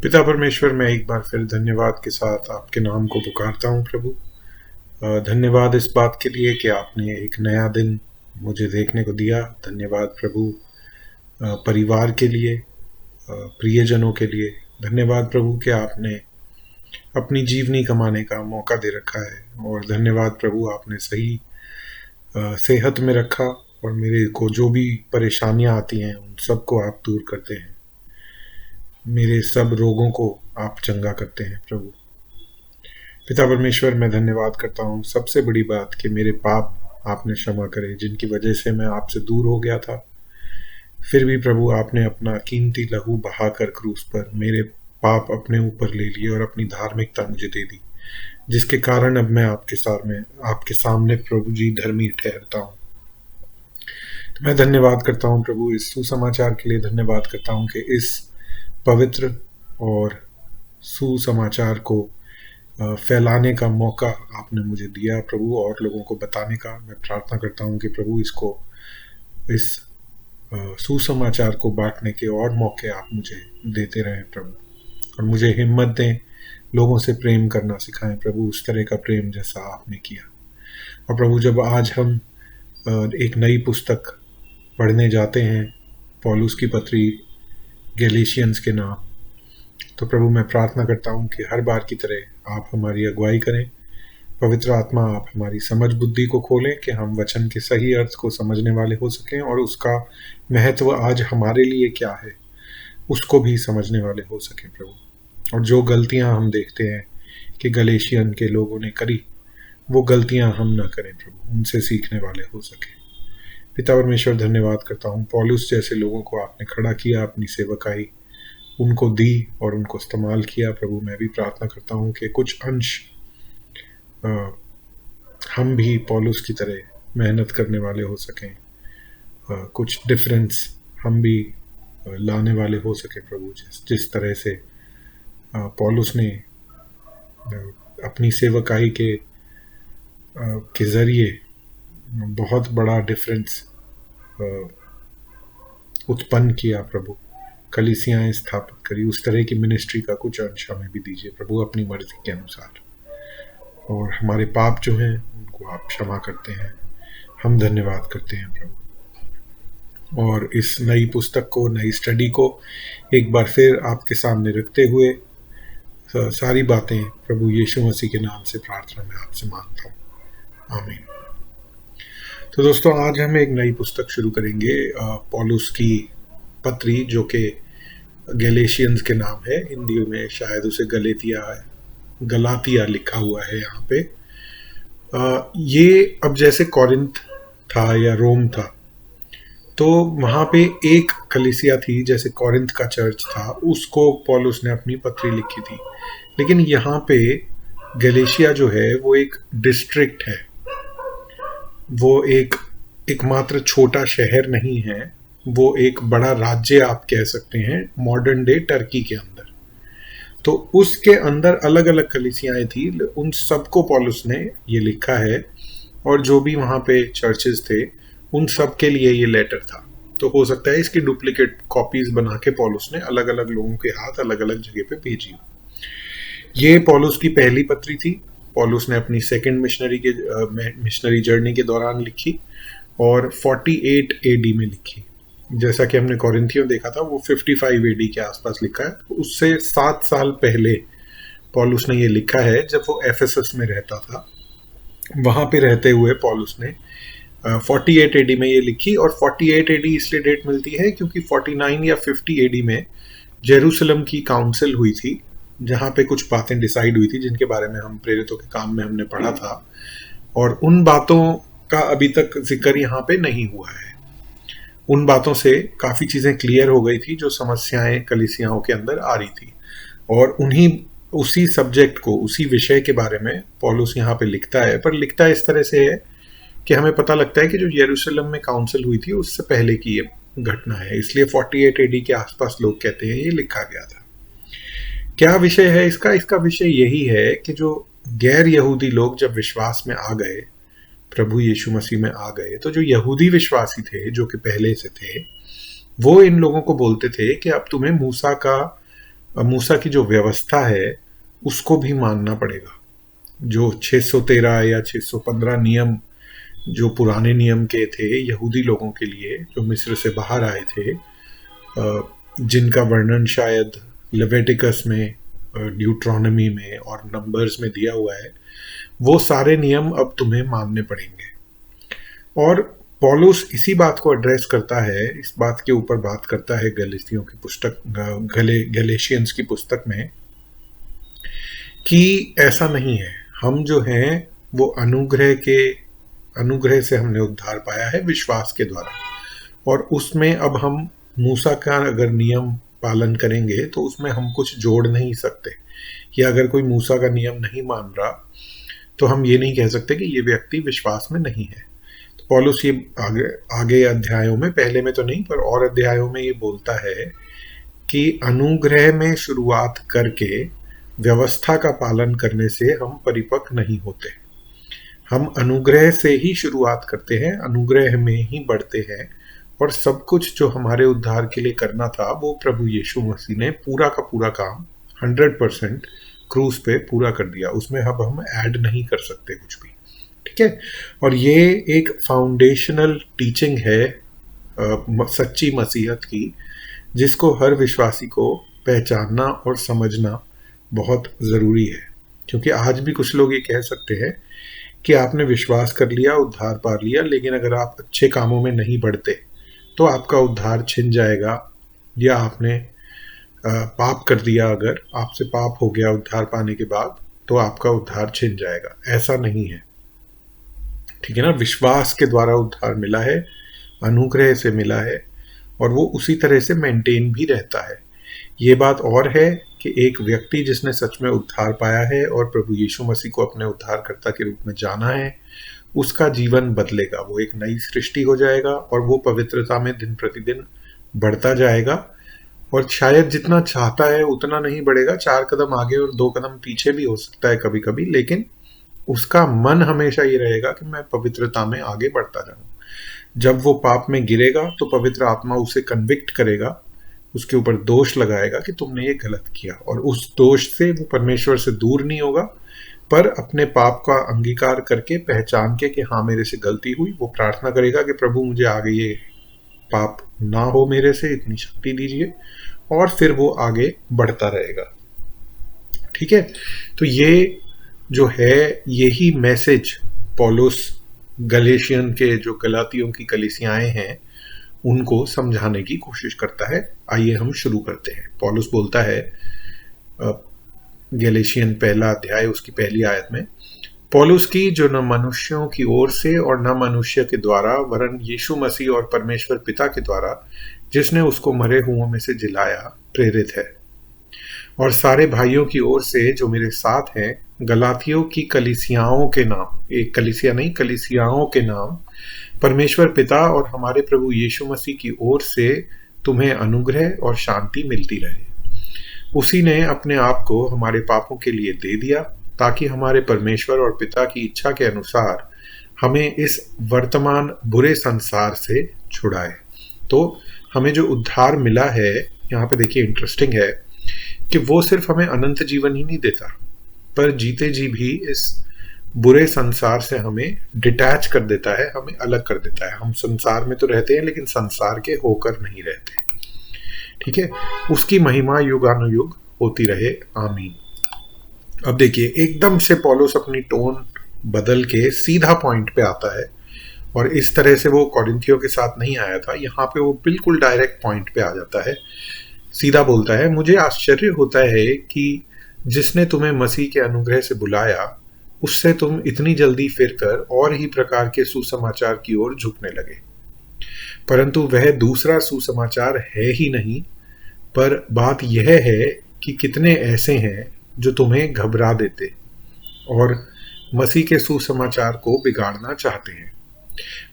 पिता परमेश्वर, मैं एक बार फिर धन्यवाद के साथ आपके नाम को पुकारता हूँ प्रभु। धन्यवाद इस बात के लिए कि आपने एक नया दिन मुझे देखने को दिया। धन्यवाद प्रभु परिवार के लिए, प्रियजनों के लिए। धन्यवाद प्रभु कि आपने अपनी जीवनी कमाने का मौका दे रखा है। और धन्यवाद प्रभु आपने सही सेहत में रखा और मेरे को जो भी परेशानियां आती हैं उन सबको आप दूर करते हैं। मेरे सब रोगों को आप चंगा करते हैं प्रभु। पिता परमेश्वर, मैं धन्यवाद करता हूँ सबसे बड़ी बात कि मेरे पाप आपने क्षमा करे, जिनकी वजह से मैं आपसे दूर हो गया था। फिर भी प्रभु आपने अपना कीमती लहू बहाकर क्रूस पर मेरे पाप अपने ऊपर ले लिए और अपनी धार्मिकता मुझे दे दी, जिसके कारण अब मैं आपके सामने प्रभु जी धर्मी ठहरता हूँ। तो मैं धन्यवाद करता हूँ प्रभु इस सुसमाचार के लिए। धन्यवाद करता हूँ कि इस पवित्र और सुसमाचार को फैलाने का मौका आपने मुझे दिया प्रभु, और लोगों को बताने का। मैं प्रार्थना करता हूँ कि प्रभु इस सुसमाचार को बांटने के और मौके आप मुझे देते रहें प्रभु, और मुझे हिम्मत दें, लोगों से प्रेम करना सिखाएं प्रभु, उस तरह का प्रेम जैसा आपने किया। और प्रभु जब आज हम एक नई पुस्तक पढ़ने जाते हैं, पौलुस की पत्री गैलेशियंस के नाम, तो प्रभु मैं प्रार्थना करता हूँ कि हर बार की तरह आप हमारी अगुवाई करें। पवित्र आत्मा आप हमारी समझ बुद्धि को खोलें कि हम वचन के सही अर्थ को समझने वाले हो सकें, और उसका महत्व आज हमारे लिए क्या है उसको भी समझने वाले हो सकें प्रभु। और जो गलतियां हम देखते हैं कि गलेशियन के लोगों ने करी, वो गलतियां हम ना करें प्रभु, उनसे सीखने वाले हो सकें। पिता परमेश्वर, धन्यवाद करता हूँ पौलुस जैसे लोगों को आपने खड़ा किया, अपनी सेवकाई उनको दी और उनको इस्तेमाल किया प्रभु। मैं भी प्रार्थना करता हूँ कि कुछ अंश हम भी पौलुस की तरह मेहनत करने वाले हो सकें, कुछ डिफरेंस हम भी लाने वाले हो सके प्रभु। जिस तरह से पौलुस ने अपनी सेवकाई के ज़रिए बहुत बड़ा डिफरेंस उत्पन्न किया प्रभु, कलीसियाएं स्थापित करी, उस तरह की मिनिस्ट्री का कुछ अंश हमें भी दीजिए प्रभु अपनी मर्जी के अनुसार। और हमारे पाप जो हैं उनको आप क्षमा करते हैं, हम धन्यवाद करते हैं प्रभु। और इस नई पुस्तक को, नई स्टडी को एक बार फिर आपके सामने रखते हुए सारी बातें प्रभु यीशु मसीह के नाम से प्रार्थना में आपसे मांगता हूँ, आमीन। तो दोस्तों, आज हम एक नई पुस्तक शुरू करेंगे, पौलुस की पत्री, जो कि गैलेशियंस के नाम है। हिंदी में शायद उसे गलातिया लिखा हुआ है यहाँ पे। ये अब जैसे कॉरिंथ था या रोम था, तो वहाँ पे एक कलीसिया थी, जैसे कॉरिंथ का चर्च था, उसको पौलुस ने अपनी पत्री लिखी थी। लेकिन यहाँ पे गलेशिया जो है वो एक डिस्ट्रिक्ट है, वो एक मात्र छोटा शहर नहीं है, वो एक बड़ा राज्य आप कह सकते हैं, मॉडर्न डे टर्की के अंदर। तो उसके अंदर अलग अलग कलीसियाएं थी, उन सबको पौलुस ने ये लिखा है, और जो भी वहाँ पे चर्चेस थे उन सब के लिए ये लेटर था। तो हो सकता है इसकी डुप्लीकेट कॉपीज बना के पौलुस ने अलग अलग लोगों के हाथ अलग अलग जगह पे भेजी। ये पौलुस की पहली पत्री थी। पौलुस ने अपनी सेकंड मिशनरी जर्नी के दौरान लिखी और 48 एडी में लिखी। जैसा कि हमने कोरिंथियों देखा था, वो 55 एडी के आसपास लिखा है। उससे 7 साल पहले पौलुस ने ये लिखा है, जब वो एफेसस में रहता था। वहां पे रहते हुए पौलुस ने 48 एडी में ये लिखी, और 48 एडी इसलिए डेट मिलती है क्योंकि 49 या 50 एडी में जेरूसलम की काउंसिल हुई थी, जहाँ पे कुछ बातें डिसाइड हुई थी जिनके बारे में हम प्रेरितों के काम में हमने पढ़ा था, और उन बातों का अभी तक जिक्र यहाँ पे नहीं हुआ है। उन बातों से काफ़ी चीज़ें क्लियर हो गई थी जो समस्याएं कलीसियाओं के अंदर आ रही थी, और उसी सब्जेक्ट को, उसी विषय के बारे में पौलुस यहाँ पे लिखता है। पर लिखता इस तरह से है कि हमें पता लगता है कि जो यरूशलेम में काउंसिल हुई थी उससे पहले की ये घटना है, इसलिए 48 एडी के आसपास लोग कहते हैं ये लिखा गया था। क्या विषय है इसका विषय यही है कि जो गैर यहूदी लोग जब विश्वास में आ गए, प्रभु यीशु मसीह में आ गए, तो जो यहूदी विश्वासी थे, जो कि पहले से थे, वो इन लोगों को बोलते थे कि अब तुम्हें मूसा का मूसा की जो व्यवस्था है उसको भी मानना पड़ेगा। जो 613 या 615 नियम जो पुराने नियम के थे यहूदी लोगों के लिए जो मिस्र से बाहर आए थे, जिनका वर्णन शायद लेविटिकस में, ड्यूट्रोनमी में और नंबर्स में दिया हुआ है, वो सारे नियम अब तुम्हें मानने पड़ेंगे। और पौलुस इसी बात को एड्रेस करता है, इस बात के ऊपर बात करता है गलीसियों की पुस्तक, गलेशियंस की पुस्तक में, कि ऐसा नहीं है। हम जो हैं वो अनुग्रह से हमने उद्धार पाया है विश्वास के द्वारा, और उसमें अब हम मूसा का अगर नियम पालन करेंगे तो उसमें हम कुछ जोड़ नहीं सकते, या अगर कोई मूसा का नियम नहीं मान रहा तो हम ये नहीं कह सकते कि ये व्यक्ति विश्वास में नहीं है। तो पौलुस ये आगे अध्यायों में, पहले में तो नहीं पर और अध्यायों में ये बोलता है कि अनुग्रह में शुरुआत करके व्यवस्था का पालन करने से हम परिपक्व नहीं होते। हम अनुग्रह से ही शुरुआत करते हैं, अनुग्रह में ही बढ़ते हैं, और सब कुछ जो हमारे उद्धार के लिए करना था वो प्रभु यीशु मसीह ने पूरा का पूरा काम 100% क्रूस पे पूरा कर दिया। उसमें अब हम ऐड नहीं कर सकते कुछ भी, ठीक है। और ये एक फाउंडेशनल टीचिंग है सच्ची मसीहत की, जिसको हर विश्वासी को पहचानना और समझना बहुत ज़रूरी है। क्योंकि आज भी कुछ लोग ये कह सकते हैं कि आपने विश्वास कर लिया, उद्धार पा लिया, लेकिन अगर आप अच्छे कामों में नहीं बढ़ते तो आपका उद्धार छिन जाएगा, या आपने पाप कर दिया, अगर आपसे पाप हो गया उद्धार पाने के बाद तो आपका उद्धार छिन जाएगा। ऐसा नहीं है, ठीक है ना। विश्वास के द्वारा उद्धार मिला है, अनुग्रह से मिला है, और वो उसी तरह से मेंटेन भी रहता है। ये बात और है कि एक व्यक्ति जिसने सच में उद्धार पाया है और प्रभु यीशु मसीह को अपने उद्धारकर्ता के रूप में जाना है, उसका जीवन बदलेगा, वो एक नई सृष्टि हो जाएगा, और वो पवित्रता में दिन प्रतिदिन बढ़ता जाएगा। और शायद जितना चाहता है उतना नहीं बढ़ेगा, 4 कदम आगे और 2 कदम पीछे भी हो सकता है कभी कभी, लेकिन उसका मन हमेशा ये रहेगा कि मैं पवित्रता में आगे बढ़ता जाऊं। जब वो पाप में गिरेगा तो पवित्र आत्मा उसे कन्विक्ट करेगा, उसके ऊपर दोष लगाएगा कि तुमने ये गलत किया, और उस दोष से वो परमेश्वर से दूर नहीं होगा, पर अपने पाप का अंगीकार करके, पहचान के कि हाँ मेरे से गलती हुई, वो प्रार्थना करेगा कि प्रभु मुझे आगे ये पाप ना हो, मेरे से इतनी शक्ति दीजिए, और फिर वो आगे बढ़ता रहेगा, ठीक है। तो ये जो है, यही मैसेज पौलुस गलेशियन के जो गलातियों की कलीसियाएं हैं उनको समझाने की कोशिश करता है। आइए हम शुरू करते हैं। पौलुस बोलता है गलेशियन 1 अध्याय उसकी 1 आयत में, पौलुस की जो न मनुष्यों की ओर से और न मनुष्य के द्वारा वरन यीशु मसीह और परमेश्वर पिता के द्वारा जिसने उसको मरे हुओं में से जिलाया प्रेरित है, और सारे भाइयों की ओर से जो मेरे साथ हैं गलातियों की कलीसियाओं के नाम, एक कलीसिया नहीं, कलीसियाओं के नाम, परमेश्वर पिता और हमारे प्रभु यीशु मसीह की ओर से तुम्हें अनुग्रह और शांति मिलती रहे। उसी ने अपने आप को हमारे पापों के लिए दे दिया, ताकि हमारे परमेश्वर और पिता की इच्छा के अनुसार हमें इस वर्तमान बुरे संसार से छुड़ाए। तो हमें जो उद्धार मिला है, यहाँ पे देखिए इंटरेस्टिंग है कि वो सिर्फ हमें अनंत जीवन ही नहीं देता, पर जीते जी भी इस बुरे संसार से हमें डिटैच कर देता है, हमें अलग कर देता है। हम संसार में तो रहते हैं लेकिन संसार के होकर नहीं रहते, ठीक है। उसकी महिमा युगानुयुग होती रहे, आमीन। अब देखिए एकदम से पौलुस अपनी टोन बदल के सीधा पॉइंट पे आता है, और इस तरह से वो कोरिन्थियों के साथ नहीं आया था। यहाँ पे वो बिल्कुल डायरेक्ट पॉइंट पे आ जाता है, सीधा बोलता है, मुझे आश्चर्य होता है कि जिसने तुम्हें मसीह के अनुग्रह से बुलाया उससे तुम इतनी जल्दी फिरकर और ही प्रकार के सुसमाचार की ओर झुकने लगे। परंतु वह दूसरा सुसमाचार है ही नहीं, पर बात यह है कि कितने ऐसे हैं जो तुम्हें घबरा देते और मसीह के सुसमाचार को बिगाड़ना चाहते हैं।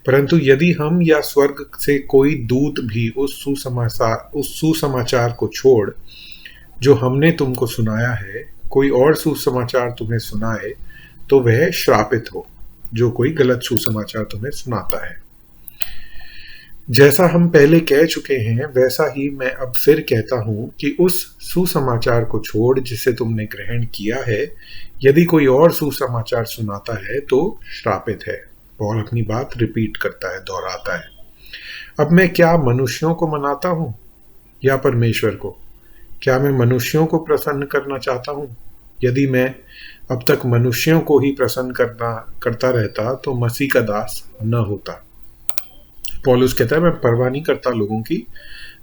परंतु यदि हम या स्वर्ग से कोई दूत भी उस सुसमाचार को छोड़ जो हमने तुमको सुनाया है, कोई और सुसमाचार तुम्हें सुनाए, तो वह श्रापित हो, जो कोई गलत सुसमाचार तुम्हें सुनाता है। जैसा हम पहले कह चुके हैं वैसा ही मैं अब फिर कहता हूँ कि उस सुसमाचार को छोड़ जिसे तुमने ग्रहण किया है, यदि कोई और सुसमाचार सुनाता है तो श्रापित है। पौल अपनी बात रिपीट करता है, दोहराता है। अब मैं क्या मनुष्यों को मनाता हूँ या परमेश्वर को? क्या मैं मनुष्यों को प्रसन्न करना चाहता हूँ? यदि मैं अब तक मनुष्यों को ही प्रसन्न करता रहता तो मसीह का दास न होता। पौलुस कहता है, मैं परवाह नहीं करता लोगों की,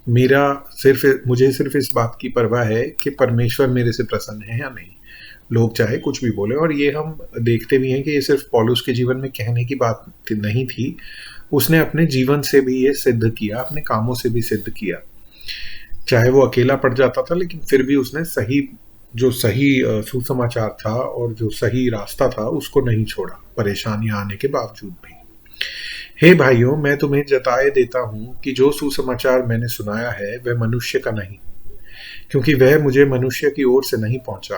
मुझे सिर्फ इस बात की परवाह है कि परमेश्वर मेरे से प्रसन्न है या नहीं। लोग चाहे कुछ भी बोले, और ये हम देखते भी हैं कि ये सिर्फ पौलुस के जीवन में कहने की बात नहीं थी, उसने अपने जीवन से भी ये सिद्ध किया, अपने कामों से भी सिद्ध किया। चाहे वो अकेला पड़ जाता था, लेकिन फिर भी उसने सही सुसमाचार था और जो सही रास्ता था उसको नहीं छोड़ा, परेशानियां आने के बावजूद भी। हे भाइयों, मैं तुम्हें जताए देता हूँ कि जो सुसमाचार मैंने सुनाया है वह मनुष्य का नहीं, क्योंकि वह मुझे मनुष्य की ओर से नहीं पहुंचा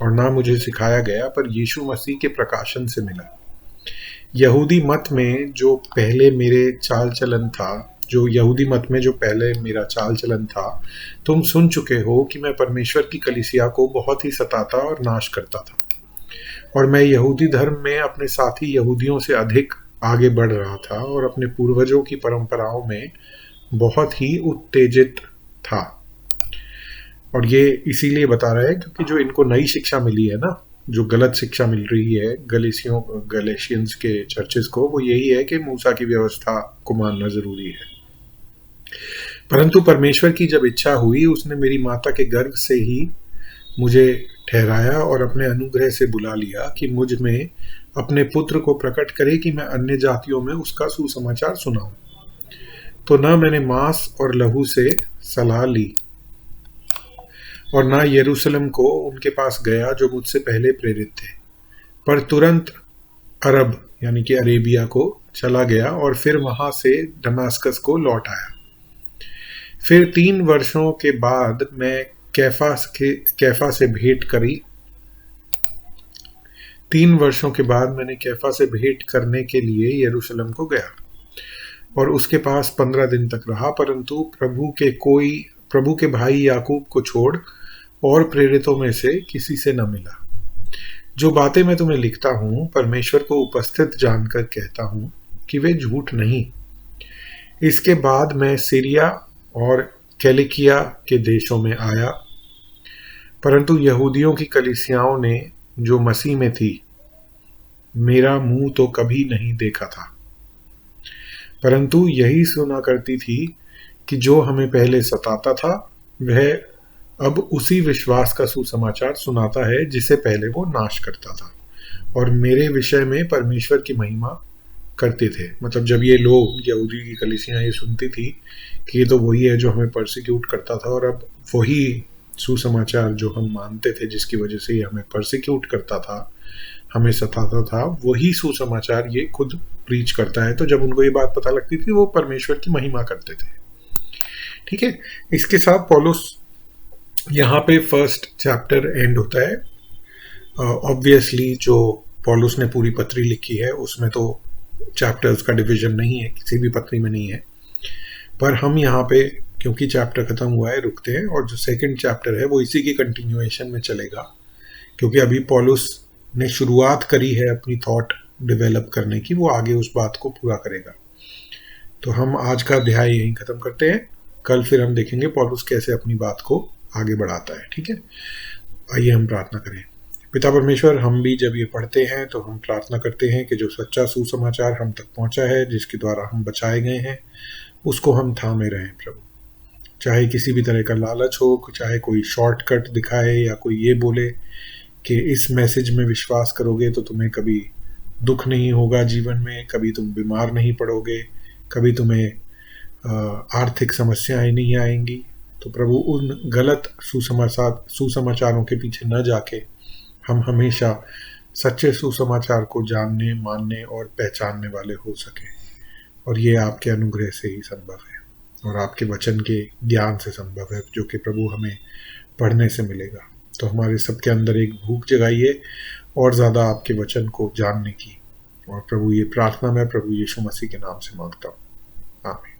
और ना मुझे सिखाया गया, पर यीशु मसीह के प्रकाशन से मिला। यहूदी मत में जो पहले मेरा चाल चलन था, तुम सुन चुके हो कि मैं परमेश्वर की कलीसिया को बहुत ही सताता और नाश करता था, और मैं यहूदी धर्म में अपने साथी यहूदियों से अधिक आगे बढ़ रहा था और अपने पूर्वजों की परंपराओं में बहुत ही उत्तेजित था। और ये इसीलिए बता रहा है क्योंकि जो इनको नई शिक्षा मिली है ना, जो गलत शिक्षा मिल रही है गलेशियंस के चर्चेस को, वो यही है कि मूसा की व्यवस्था को मानना जरूरी है। परंतु परमेश्वर की जब इच्छा हुई, उसने मेरी माता के गर्भ से ही मुझे ठहराया और अपने अनुग्रह से बुला लिया कि मुझ में अपने पुत्र को प्रकट करे कि मैं अन्य जातियों में उसका सुसमाचार सुनाऊं। तो न मैंने मांस और लहू से सलाह ली और न यरूशलेम को उनके पास गया जो मुझसे पहले प्रेरित थे, पर तुरंत अरब यानी कि अरेबिया को चला गया और फिर वहां से दमास्कस को लौट आया। फिर 3 वर्षों के बाद मैं कैफा से भेंट करी। 3 वर्षों के बाद मैंने कैफा से भेंट करने के लिए यरूशलेम को गया और उसके पास 15 दिन तक रहा, परंतु प्रभु के भाई याकूब को छोड़ और प्रेरितों में से किसी से न मिला। जो बातें मैं तुम्हें लिखता हूँ, परमेश्वर को उपस्थित जानकर कहता हूँ कि वे झूठ नहीं। इसके बाद मैं सीरिया और किलिकिया के देशों में आया, परंतु यहूदियों की कलीसियाओं ने जो मसीह में थी मेरा मुंह तो कभी नहीं देखा था, परंतु यही सुना करती थी कि जो हमें पहले सताता था वह अब उसी विश्वास का सुसमाचार सुनाता है जिसे पहले वो नाश करता था, और मेरे विषय में परमेश्वर की महिमा करते थे। मतलब जब ये लोग, यहूदी की कलीसियां ये सुनती थी कि ये तो वही है जो हमें परसिक्यूट करता था, और अब वही सुसमाचार जो हम मानते थे जिसकी वजह से ये हमें परसिक्यूट करता था, हमें सताता था, वही सुसमाचार ये खुद प्रीच करता है। तो जब उनको ये बात पता लगती थी वो परमेश्वर की महिमा करते थे। ठीक है, इसके साथ पौलुस यहाँ पे फर्स्ट चैप्टर एंड होता है। ऑब्वियसली जो पौलुस ने पूरी पत्री लिखी है उसमें तो चैप्टर्स का डिवीजन नहीं है, किसी भी पत्री में नहीं है, पर हम यहाँ पे क्योंकि चैप्टर खत्म हुआ है रुकते हैं, और जो सेकंड चैप्टर है वो इसी की कंटिन्यूएशन में चलेगा, क्योंकि अभी पौलुस ने शुरुआत करी है अपनी थॉट डेवलप करने की, वो आगे उस बात को पूरा करेगा। तो हम आज का अध्याय यहीं खत्म करते हैं, कल फिर हम देखेंगे पौलुस कैसे अपनी बात को आगे बढ़ाता है। ठीक है, आइए हम प्रार्थना करें। पिता परमेश्वर, हम भी जब ये पढ़ते हैं तो हम प्रार्थना करते हैं कि जो सच्चा सुसमाचार हम तक पहुंचा है, जिसके द्वारा हम बचाए गए हैं, उसको हम थामे रहें प्रभु। चाहे किसी भी तरह का लालच हो, चाहे कोई शॉर्टकट दिखाए या कोई ये बोले कि इस मैसेज में विश्वास करोगे तो तुम्हें कभी दुख नहीं होगा जीवन में, कभी तुम बीमार नहीं पड़ोगे, कभी तुम्हें आर्थिक समस्याएं नहीं आएंगी, तो प्रभु उन गलत सुसमाचारों के पीछे न जाके हम हमेशा सच्चे सुसमाचार को जानने, मानने और पहचानने वाले हो सके। और ये आपके अनुग्रह से ही संभव है और आपके वचन के ज्ञान से संभव है, जो कि प्रभु हमें पढ़ने से मिलेगा। तो हमारे सबके अंदर एक भूख जगाइए और ज़्यादा आपके वचन को जानने की। और प्रभु, ये प्रार्थना मैं प्रभु यीशु मसीह के नाम से मांगता हूँ, आमीन।